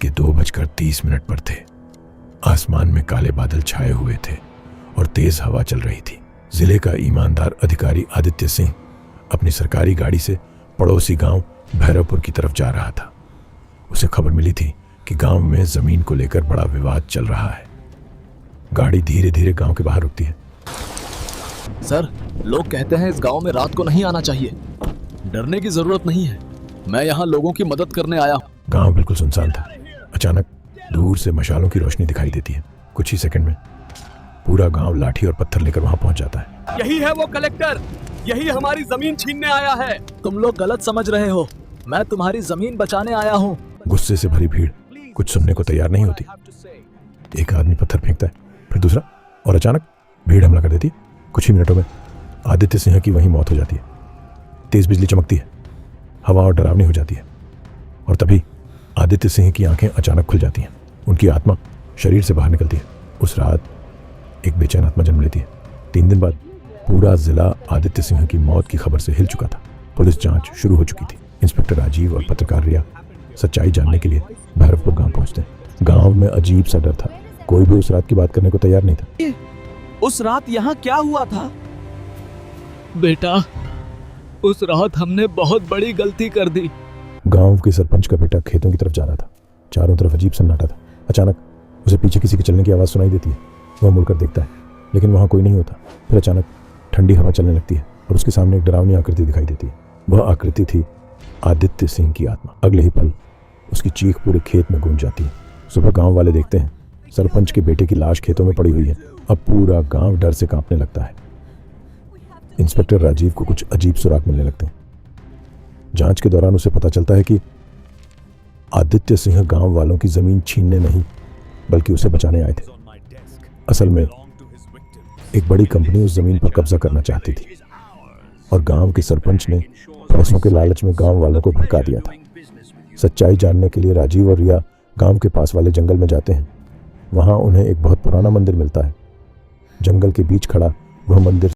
के 2:30 पर थे। आसमान में काले बादल छाए हुए थे और तेज हवा चल रही थी। जिले का ईमानदार अधिकारी आदित्य सिंह अपनी सरकारी गाड़ी से पड़ोसी गांव भैरवपुर की तरफ जा रहा था। उसे खबर मिली थी कि गांव में जमीन को लेकर बड़ा विवाद चल रहा है। गाड़ी धीरे धीरे गांव के बाहर रुकती है। सर, लोग कहते हैं इस गांव में रात को नहीं आना चाहिए। डरने की जरूरत नहीं है, मैं यहाँ लोगों की मदद करने आया हूँ। गांव बिल्कुल सुनसान था। अचानक दूर से मशालों की रोशनी दिखाई देती है। कुछ ही सेकंड में पूरा गांव लाठी और पत्थर लेकर वहां पहुंच जाता है। यही है वो कलेक्टर, यही हमारी जमीन छीनने आया है। तुम लोग गलत समझ रहे हो, मैं तुम्हारी जमीन बचाने आया हूँ। गुस्से से भरी भीड़ कुछ सुनने को तैयार नहीं होती। एक आदमी पत्थर फेंकता है, फिर दूसरा, और अचानक भीड़ हमला कर देती है। कुछ ही मिनटों में आदित्य सिंह की वहीं मौत हो जाती है। तेज बिजली चमकती है, हवा और डरावनी हो जाती है, और तभी आदित्य सिंह की आंखें अचानक खुल जाती हैं। उनकी आत्मा शरीर से बाहर निकलती है। उस रात एक बेचैन आत्मा जन्म लेती है। 3 दिन बाद पूरा जिला आदित्य सिंह की मौत की खबर से हिल चुका था। पुलिस जांच शुरू हो चुकी थी। इंस्पेक्टर राजीव और पत्रकार रिया सच्चाई जानने के लिए भैरवपुर गांव पहुंचते हैं। गांव में अजीब सा डर था। कोई भी उस रात की बात करने को तैयार नहीं था। उस रात यहाँ क्या हुआ था? बेटा, उस रात हमने बहुत बड़ी गलती कर दी। गांव के सरपंच का बेटा खेतों की तरफ जा रहा था। चारों तरफ अजीब सन्नाटा था। अचानक उसे पीछे किसी के चलने की आवाज़ सुनाई देती है। वह मुड़कर देखता है, लेकिन वहाँ कोई नहीं होता। फिर अचानक ठंडी हवा चलने लगती है और उसके सामने एक डरावनी आकृति दिखाई देती है। वह आकृति थी आदित्य सिंह की आत्मा। अगले ही पल उसकी चीख पूरे खेत में गूंज जाती है। सुबह गाँव वाले देखते हैं सरपंच के बेटे की लाश खेतों में पड़ी हुई है। अब पूरा गाँव डर से कांपने लगता है। इंस्पेक्टर राजीव को कुछ अजीब सुराग मिलने लगते हैं। जांच के दौरान उसे पता चलता है कि आदित्य सिंह गांव वालों की जमीन छीनने नहीं बल्कि उसे बचाने आए थे। असल में एक बड़ी कंपनी उस जमीन पर कब्जा करना चाहती थी और गांव के सरपंच ने पैसों के लालच में गांव वालों को भड़का दिया था। सच्चाई जानने के लिए राजीव और रिया गांव के पास वाले जंगल में जाते हैं। वहां उन्हें एक बहुत पुराना मंदिर मिलता है। जंगल के बीच खड़ा वह मंदिर